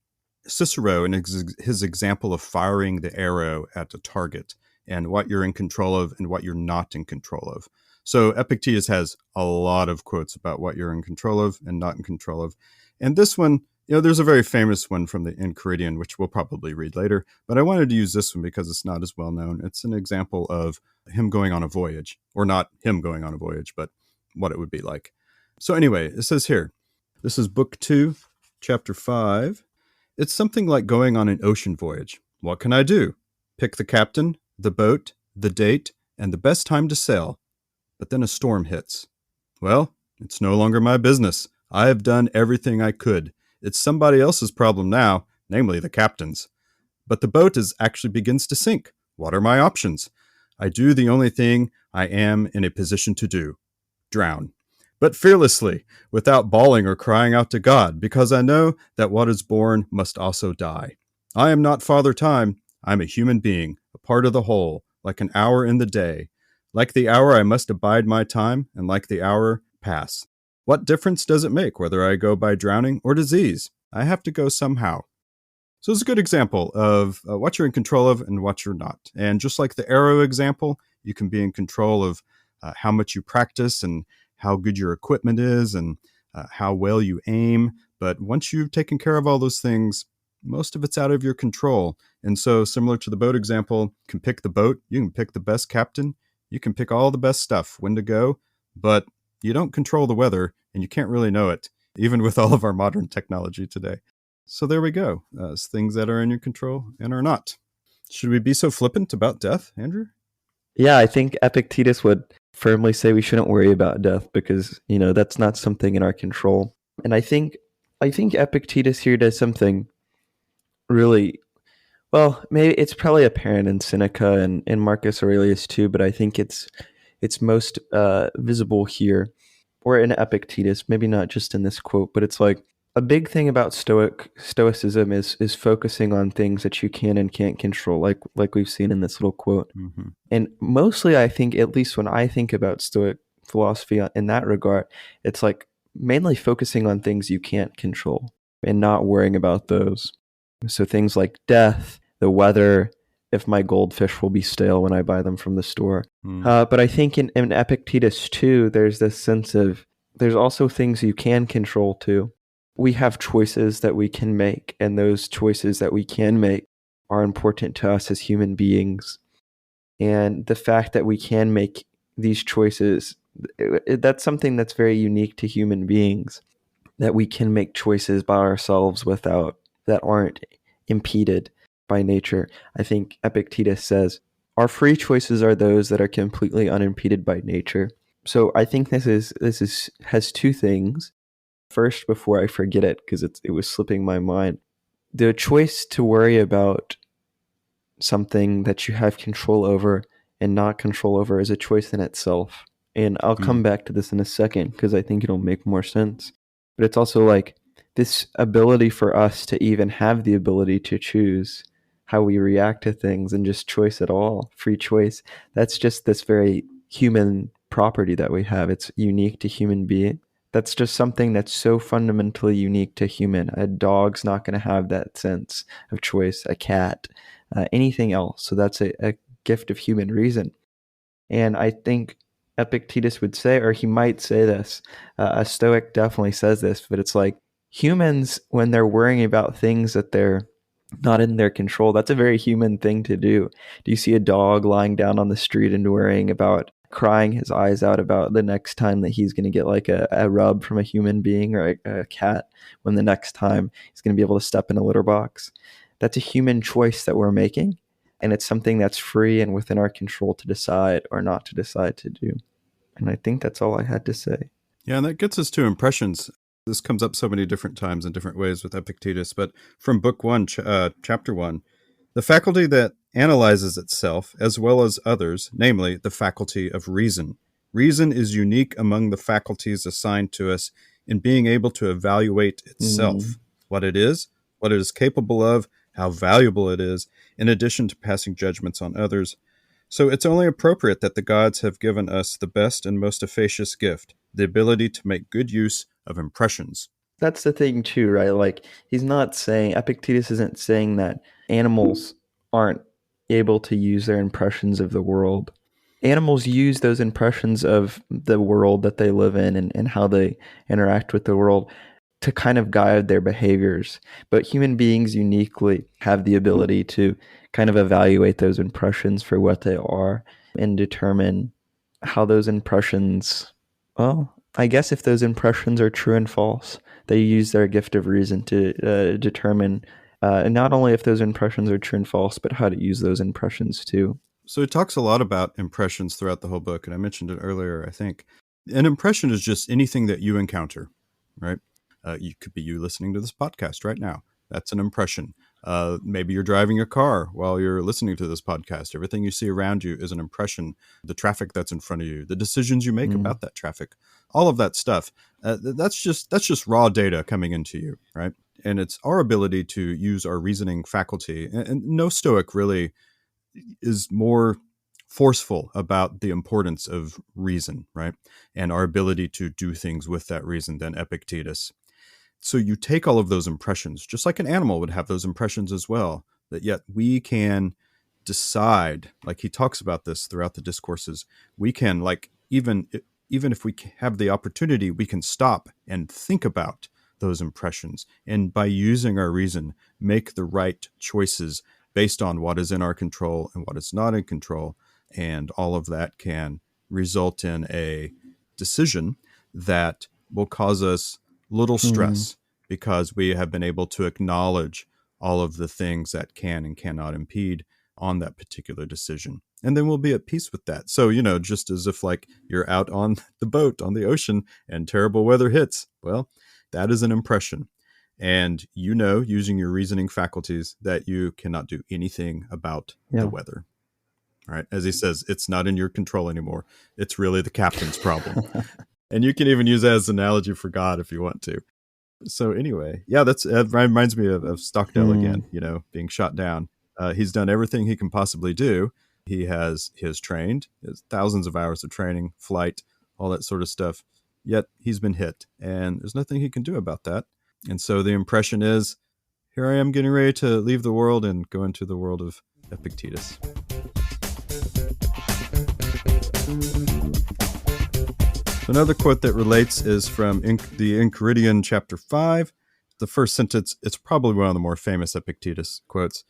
Cicero and his example of firing the arrow at a target and what you're in control of and what you're not in control of. So Epictetus has a lot of quotes about what you're in control of and not in control of. And this one, there's a very famous one from the Enchiridion, which we'll probably read later, but I wanted to use this one because it's not as well known. It's an example of him going on a voyage, or not him going on a voyage, but what it would be like. So anyway, it says here, this is book 2, chapter 5. It's something like going on an ocean voyage. What can I do? Pick the captain, the boat, the date, and the best time to sail. But then a storm hits. Well, it's no longer my business. I have done everything I could. It's somebody else's problem now, namely the captain's. But the boat actually begins to sink. What are my options? I do the only thing I am in a position to do. Drown. But fearlessly, without bawling or crying out to God, because I know that what is born must also die. I am not Father Time. I'm a human being, a part of the whole, like an hour in the day. Like the hour I must abide my time, and like the hour pass. What difference does it make whether I go by drowning or disease? I have to go somehow. So it's a good example of what you're in control of and what you're not. And just like the arrow example, you can be in control of how much you practice and how good your equipment is and how well you aim. But once you've taken care of all those things, most of it's out of your control. And so similar to the boat example, you can pick the boat, you can pick the best captain, you can pick all the best stuff, when to go, but you don't control the weather and you can't really know it, even with all of our modern technology today. So there we go. Things that are in your control and are not. Should we be so flippant about death, Andrew? Yeah, I think Epictetus would firmly say we shouldn't worry about death because, that's not something in our control. And I think Epictetus here does something really well. Maybe it's probably apparent in Seneca and Marcus Aurelius too, but I think it's most visible here or in Epictetus. Maybe not just in this quote, but it's like a big thing about Stoicism is focusing on things that you can and can't control, like we've seen in this little quote. Mm-hmm. And mostly, I think, at least when I think about Stoic philosophy in that regard, it's like mainly focusing on things you can't control and not worrying about those. So things like death, the weather, if my goldfish will be stale when I buy them from the store. But I think in Epictetus too, there's this sense of there's also things you can control too. We have choices that we can make, and those choices that we can make are important to us as human beings. And the fact that we can make these choices, that's something that's very unique to human beings, that we can make choices by ourselves that aren't impeded by nature. I think Epictetus says, our free choices are those that are completely unimpeded by nature. So I think this has two things. First, before I forget it, because it was slipping my mind, the choice to worry about something that you have control over and not control over is a choice in itself. And I'll come back to this in a second because I think it'll make more sense. But it's also like this ability for us to even have the ability to choose how we react to things and just choice at all, free choice. That's just this very human property that we have. It's unique to human being. That's just something that's so fundamentally unique to human. A dog's not going to have that sense of choice, a cat, anything else. So that's a gift of human reason. And I think Epictetus would say, or he might say this, a Stoic definitely says this, but it's like humans, when they're worrying about things that they're not in their control, that's a very human thing to do. Do you see a dog lying down on the street and worrying about crying his eyes out about the next time that he's going to get like a rub from a human being, or a cat when the next time he's going to be able to step in a litter box? That's a human choice that we're making. And it's something that's free and within our control to decide or not to decide to do. And I think that's all I had to say. Yeah, and that gets us to impressions. This comes up so many different times in different ways with Epictetus, but from book 1, chapter 1, the faculty that analyzes itself as well as others, namely the faculty of reason. Reason is unique among the faculties assigned to us in being able to evaluate itself, what it is capable of, how valuable it is, in addition to passing judgments on others. So it's only appropriate that the gods have given us the best and most efficacious gift, the ability to make good use of impressions. That's the thing too, right? Like Epictetus isn't saying that animals aren't able to use their impressions of the world. Animals use those impressions of the world that they live in and how they interact with the world to kind of guide their behaviors. But human beings uniquely have the ability to kind of evaluate those impressions for what they are and determine how those impressions, well, I guess if those impressions are true and false, they use their gift of reason to determine not only if those impressions are true and false, but how to use those impressions too. So it talks a lot about impressions throughout the whole book, and I mentioned it earlier, I think. An impression is just anything that you encounter, right? You could be you listening to this podcast right now. That's an impression. Maybe you're driving your car while you're listening to this podcast. Everything you see around you is an impression. The traffic that's in front of you, the decisions you make about that traffic, all of that stuff. That's just raw data coming into you, right? And it's our ability to use our reasoning faculty. And no Stoic really is more forceful about the importance of reason, right? And our ability to do things with that reason than Epictetus. So you take all of those impressions, just like an animal would have those impressions as well, that yet we can decide, like he talks about this throughout the discourses, we can, like, even if we have the opportunity, we can stop and think about those impressions. And by using our reason, make the right choices based on what is in our control and what is not in control. And all of that can result in a decision that will cause us little stress because we have been able to acknowledge all of the things that can and cannot impede on that particular decision. And then we'll be at peace with that. So, just as if like you're out on the boat on the ocean and terrible weather hits, well, that is an impression. And using your reasoning faculties, that you cannot do anything about the weather. All right. As he says, it's not in your control anymore. It's really the captain's problem. And you can even use that as an analogy for God if you want to. So anyway, that reminds me of Stockdale again, being shot down. He's done everything he can possibly do. He has trained, has thousands of hours of training, flight, all that sort of stuff. Yet he's been hit, and there's nothing he can do about that. And so the impression is, here I am getting ready to leave the world and go into the world of Epictetus. Another quote that relates is from the Enchiridion, chapter 5. The first sentence, it's probably one of the more famous Epictetus quotes.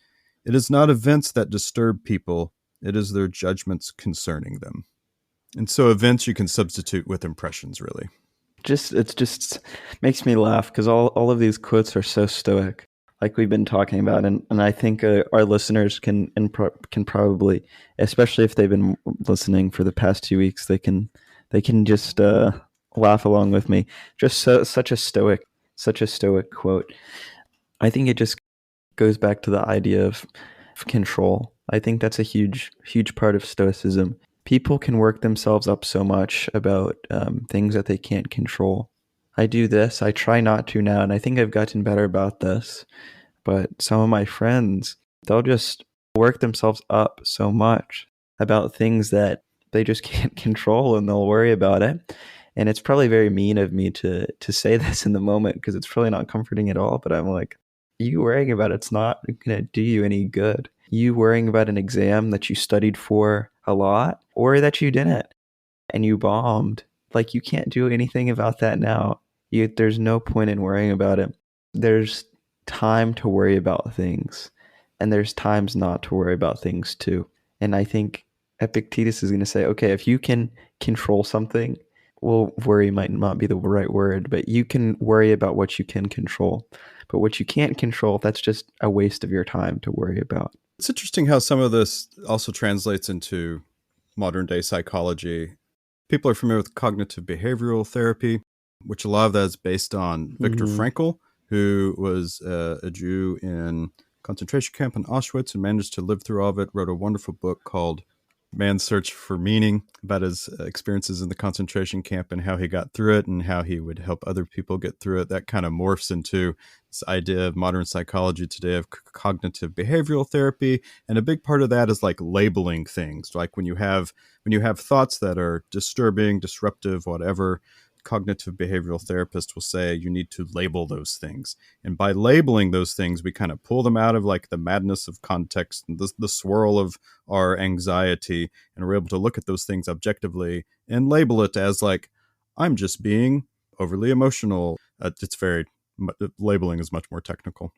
It is not events that disturb people, it is their judgments concerning them. And so events you can substitute with impressions, really. It just makes me laugh because all of these quotes are so Stoic, like we've been talking about. And I think our listeners can probably, especially if they've been listening for the past 2 weeks, they can just laugh along with me. Just such a Stoic quote. I think it just goes back to the idea of control. I think that's a huge part of Stoicism. People can work themselves up so much about things that they can't control. I do this, I try not to now, and I think I've gotten better about this. But some of my friends, they'll just work themselves up so much about things that they just can't control, and they'll worry about it. And it's probably very mean of me to say this in the moment because it's probably not comforting at all. But I'm like, you worrying about it's not going to do you any good. You worrying about an exam that you studied for a lot or that you didn't and you bombed. Like, you can't do anything about that now. There's no point in worrying about it. There's time to worry about things, and there's times not to worry about things too. And I think Epictetus is going to say, okay, if you can control something, well, worry might not be the right word, but you can worry about what you can control. But what you can't control, that's just a waste of your time to worry about. It's interesting how some of this also translates into modern day psychology. People are familiar with cognitive behavioral therapy, which a lot of that is based on Viktor Frankl, who was a Jew in concentration camp in Auschwitz and managed to live through all of it, wrote a wonderful book called Man's Search for Meaning, about his experiences in the concentration camp and how he got through it and how he would help other people get through it. That kind of morphs into this idea of modern psychology today of cognitive behavioral therapy. And a big part of that is like labeling things. Like when you have thoughts that are disturbing, disruptive, whatever, cognitive behavioral therapists will say you need to label those things. And by labeling those things, we kind of pull them out of like the madness of context and the swirl of our anxiety. And we're able to look at those things objectively and label it as like, I'm just being overly emotional. Labeling is much more technical.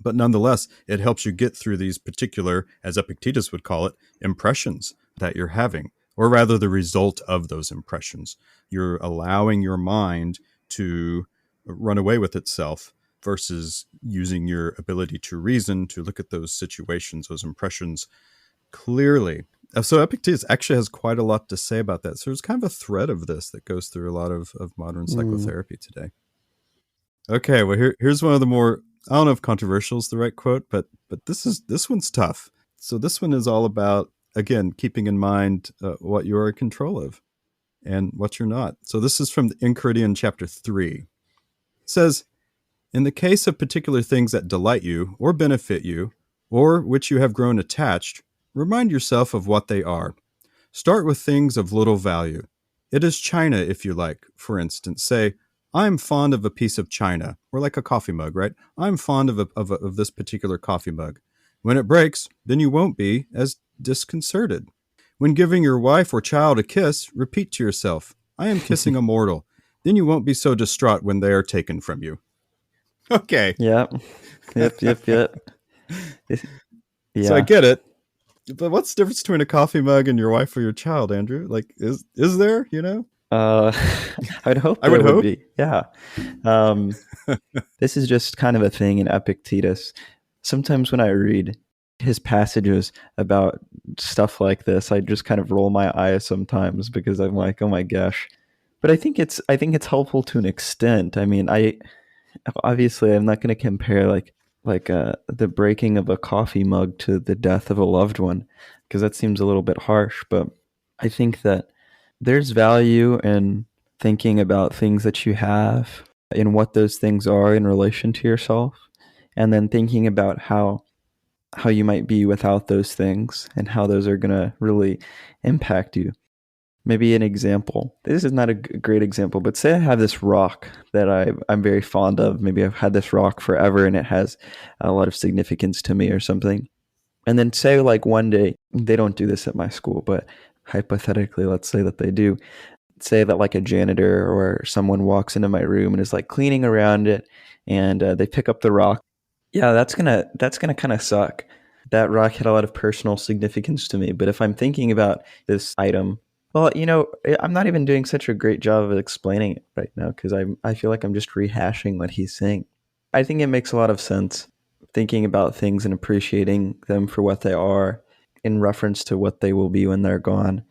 But nonetheless, it helps you get through these particular, as Epictetus would call it, impressions that you're having, or rather the result of those impressions. You're allowing your mind to run away with itself versus using your ability to reason, to look at those situations, those impressions clearly. So Epictetus actually has quite a lot to say about that. So there's kind of a thread of this that goes through a lot of modern psychotherapy today. Okay, well, here's one of the more, I don't know if controversial is the right quote, but this one's tough. So this one is all about, again, keeping in mind what you're in control of and what you're not. So this is from the Enchiridion, chapter 3. It says, in the case of particular things that delight you or benefit you, or which you have grown attached, remind yourself of what they are. Start with things of little value. It is china, if you like. For instance, say, I'm fond of a piece of china, or like a coffee mug, right? I'm fond of this particular coffee mug. When it breaks, then you won't be as disconcerted. When giving your wife or child a kiss, repeat to yourself, I am kissing a mortal. Then you won't be so distraught when they are taken from you. Okay. Yep. Yep. So I Yeah. get it. But what's the difference between a coffee mug and your wife or your child, Andrew? Like, is there, Uh, I would hope I there would would hope. be. Yeah. Um, this is just kind of a thing in Epictetus. Sometimes when I read his passages about stuff like this, I just kind of roll my eyes sometimes because I'm like, oh my gosh. But I think it's helpful to an extent. I mean, obviously I'm not going to compare like the breaking of a coffee mug to the death of a loved one because that seems a little bit harsh, but I think that there's value in thinking about things that you have and what those things are in relation to yourself, and then thinking about how you might be without those things and how those are going to really impact you. Maybe an example. This is not a great example, but say I have this rock that I'm very fond of. Maybe I've had this rock forever and it has a lot of significance to me or something. And then say like one day, they don't do this at my school, but hypothetically, let's say that they do. Say that like a janitor or someone walks into my room and is like cleaning around it, and they pick up the rock. Yeah, that's gonna kind of suck. That rock had a lot of personal significance to me. But if I'm thinking about this item, well, I'm not even doing such a great job of explaining it right now because I feel like I'm just rehashing what he's saying. I think it makes a lot of sense thinking about things and appreciating them for what they are in reference to what they will be when they're gone.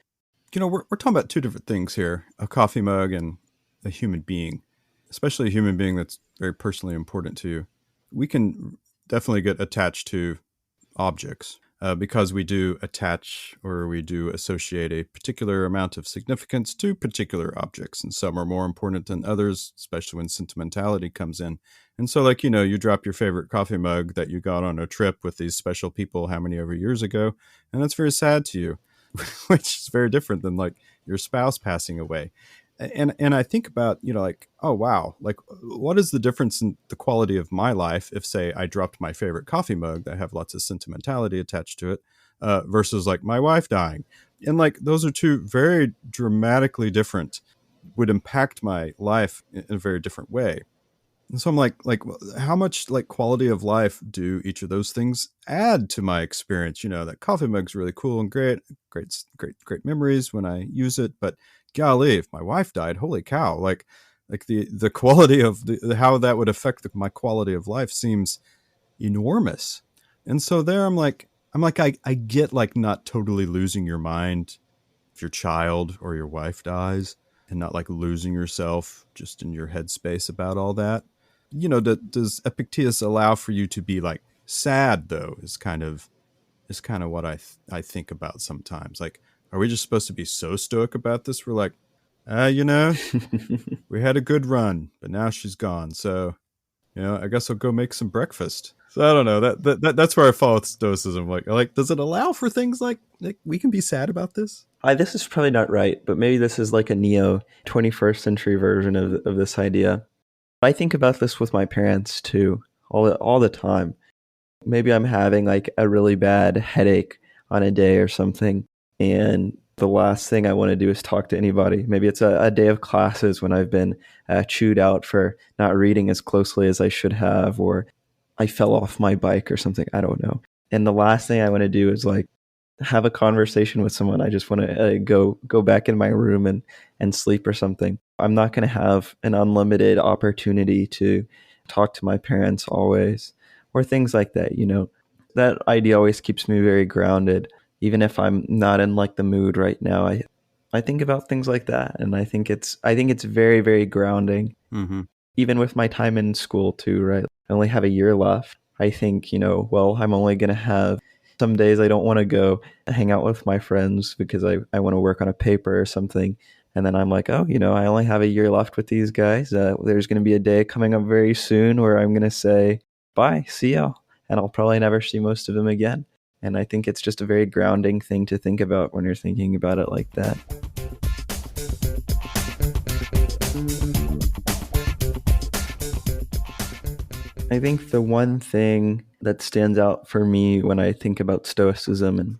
We're talking about two different things here: a coffee mug and a human being, especially a human being that's very personally important to you. We can definitely get attached to objects because we do attach or we do associate a particular amount of significance to particular objects, and some are more important than others, especially when sentimentality comes in. And so, like, you drop your favorite coffee mug that you got on a trip with these special people how many ever years ago, and that's very sad to you, which is very different than like your spouse passing away. And I think about, like, oh wow, like what is the difference in the quality of my life if, say, I dropped my favorite coffee mug that I have lots of sentimentality attached to it, versus like my wife dying. And like those are two very dramatically different, would impact my life in a very different way. And so I'm like, how much like quality of life do each of those things add to my experience? That coffee mug's really cool and great memories when I use it. But golly, if my wife died, holy cow! Like the quality of how that would affect my quality of life seems enormous. And so there, I get like not totally losing your mind if your child or your wife dies, and not like losing yourself just in your headspace about all that. Does Epictetus allow for you to be like sad though? Is kind of what I think about sometimes. Like, are we just supposed to be so stoic about this? We're like, we had a good run, but now she's gone. So, I guess I'll go make some breakfast. So I don't know. That's where I fall with stoicism. Like, does it allow for things like we can be sad about this? This is probably not right, but maybe this is like a neo 21st century version of this idea. I think about this with my parents too, all the time. Maybe I'm having like a really bad headache on a day or something, and the last thing I want to do is talk to anybody. Maybe it's a day of classes when I've been chewed out for not reading as closely as I should have, or I fell off my bike or something. I don't know. And the last thing I want to do is like have a conversation with someone. I just want to go back in my room and sleep or something. I'm not going to have an unlimited opportunity to talk to my parents always, or things like that. That idea always keeps me very grounded, even if I'm not in like the mood right now. I think about things like that, and I think it's very, very grounding. Mm-hmm. Even with my time in school too, right? I only have a year left. I think, well, I'm only going to have some days I don't want to go hang out with my friends because I want to work on a paper or something. And then I'm like, oh, I only have a year left with these guys. There's going to be a day coming up very soon where I'm going to say, bye, see y'all. And I'll probably never see most of them again. And I think it's just a very grounding thing to think about when you're thinking about it like that. I think the one thing that stands out for me when I think about Stoicism, and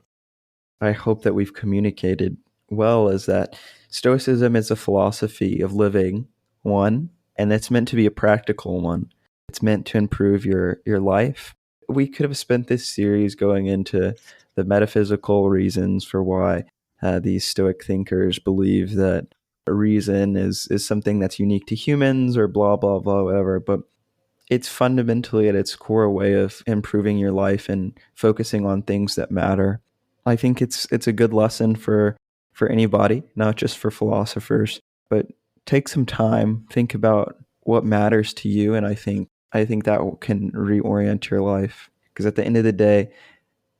I hope that we've communicated well, is that Stoicism is a philosophy of living, one, and it's meant to be a practical one. It's meant to improve your life. We could have spent this series going into the metaphysical reasons for why these Stoic thinkers believe that reason is something that's unique to humans or blah, blah, blah, whatever. But it's fundamentally at its core a way of improving your life and focusing on things that matter. I think it's a good lesson for anybody, not just for philosophers, but take some time, think about what matters to you, and I think that can reorient your life. Because at the end of the day,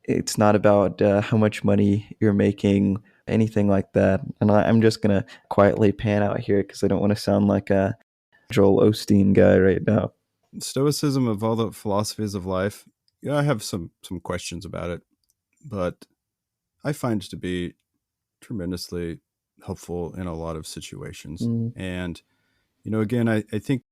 it's not about how much money you're making, anything like that. And I'm just going to quietly pan out here because I don't want to sound like a Joel Osteen guy right now. Stoicism, of all the philosophies of life, I have some questions about it, but I find it to be tremendously helpful in a lot of situations. And, again, I think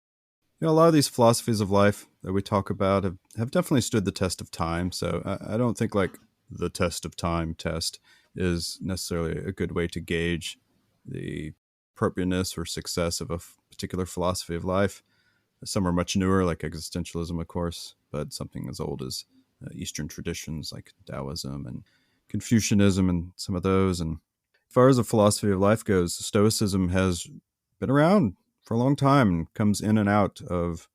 a lot of these philosophies of life that we talk about have definitely stood the test of time. So I don't think like the test of time test is necessarily a good way to gauge the appropriateness or success of a particular philosophy of life. Some are much newer, like existentialism, of course, but something as old as Eastern traditions like Taoism and Confucianism and some of those. And as far as the philosophy of life goes, Stoicism has been around for a long time and comes in and out of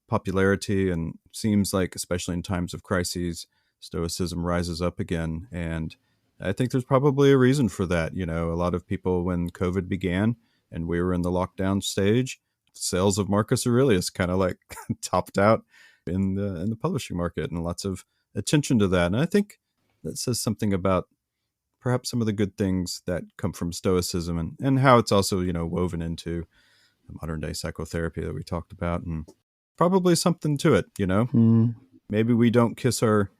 popularity, and seems like, especially in times of crises, Stoicism rises up again. And I think there's probably a reason for that. A lot of people, when COVID began and we were in the lockdown stage, sales of Marcus Aurelius kind of like topped out in the publishing market, and lots of attention to that. And I think that says something about perhaps some of the good things that come from Stoicism, and how it's also, woven into the modern day psychotherapy that we talked about, and probably something to it, Maybe we don't kiss our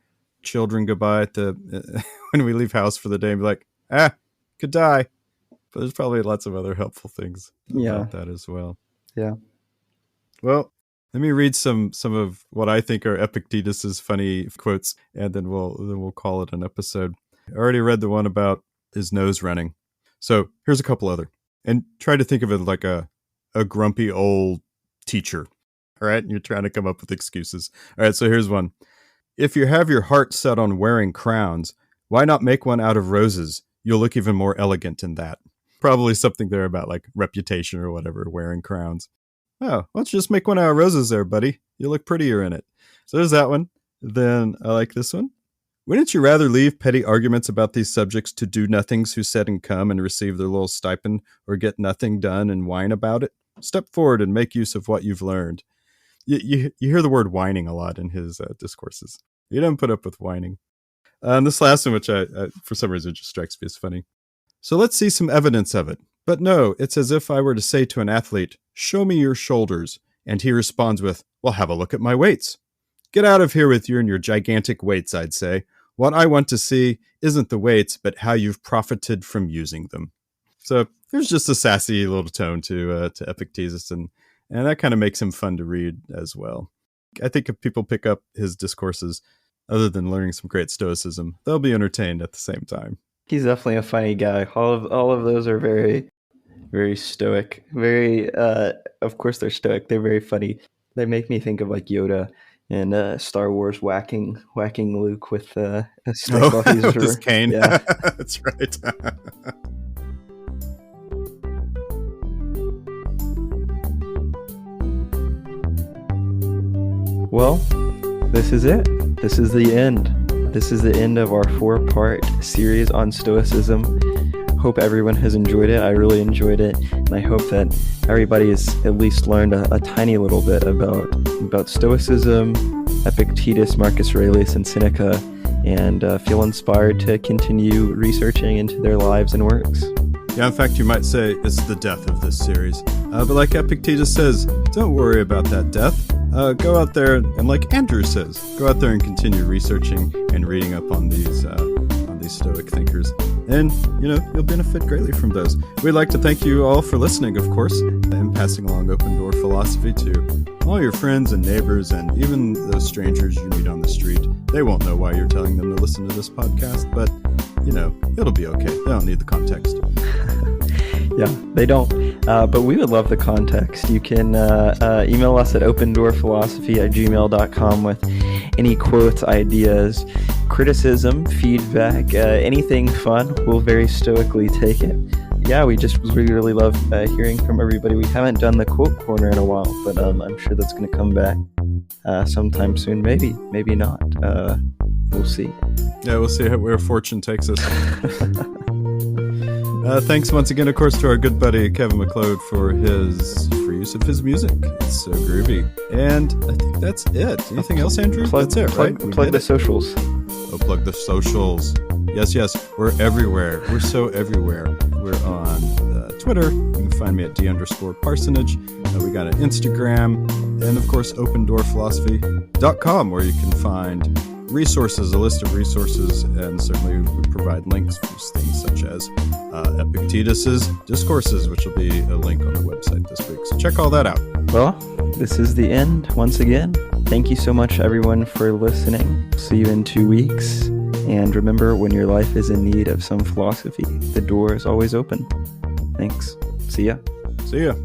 children goodbye at when we leave house for the day and be like, could die. But there's probably lots of other helpful things about that as well. Yeah. Well, let me read some of what I think are Epictetus's funny quotes, and then we'll call it an episode. I already read the one about his nose running. So here's a couple other. And try to think of it like a grumpy old teacher. All right? You're trying to come up with excuses. All right, so here's one. If you have your heart set on wearing crowns, why not make one out of roses? You'll look even more elegant in that. Probably something there about like reputation or whatever, wearing crowns. Oh, why don't you just make one out of roses there, buddy? You look prettier in it. So there's that one. Then I like this one. Wouldn't you rather leave petty arguments about these subjects to do-nothings who sit and come and receive their little stipend, or get nothing done and whine about it? Step forward and make use of what you've learned. You hear the word whining a lot in his discourses. He doesn't put up with whining. And this last one, which I for some reason just strikes me as funny. So let's see some evidence of it. But no, it's as if I were to say to an athlete, show me your shoulders. And he responds with, well, have a look at my weights. Get out of here with you and your gigantic weights, I'd say. What I want to see isn't the weights, but how you've profited from using them. So there's just a sassy little tone to Epictetus, and that kind of makes him fun to read as well. I think if people pick up his discourses, other than learning some great Stoicism, they'll be entertained at the same time. He's definitely a funny guy. All of those are very, very Stoic. Very, of course they're Stoic. They're very funny. They make me think of like Yoda in Star Wars whacking Luke with a stick while he's with his cane. Yeah, that's right. Well, this is it. This is the end. This is the end of our 4-part series on Stoicism. Hope everyone has enjoyed it. I really enjoyed it, and I hope that everybody has at least learned a tiny little bit about Stoicism, Epictetus, Marcus Aurelius, and Seneca, and feel inspired to continue researching into their lives and works. Yeah, in fact, you might say it's the death of this series. But like Epictetus says, don't worry about that death. go out there and, like Andrew says, go out there and continue researching and reading up on these Stoic thinkers, and you'll benefit greatly from those. We'd like to thank you all for listening, of course, and passing along Open Door Philosophy to all your friends and neighbors, and even those strangers you meet on the street. They won't know why you're telling them to listen to this podcast, but it'll be okay. They don't need the context. Yeah, they don't. But we would love the context. You can email us at opendoorphilosophy@gmail.com with any quotes, ideas, criticism, feedback, anything fun. We'll very stoically take it. Yeah, we really love hearing from everybody. We haven't done the quote corner in a while, but I'm sure that's going to come back sometime soon. Maybe not. We'll see. Yeah, we'll see where fortune takes us. Thanks once again, of course, to our good buddy Kevin MacLeod for use of his music. It's so groovy. And I think that's it. Anything else, Andrew? That's it, right? Plug the socials. Oh, plug the socials. Yes. We're everywhere. We're so everywhere. We're on Twitter. You can find me at D_Parsonage. We got an Instagram. And, of course, opendoorphilosophy.com, where you can find resources, a list of resources, and certainly we provide links for things such as Epictetus's discourses, which will be a link on the website this week. So check all that out. Well, this is the end once again. Thank you so much, everyone, for listening. See you in 2 weeks. And remember, when your life is in need of some philosophy, the door is always open. Thanks. See ya. See ya.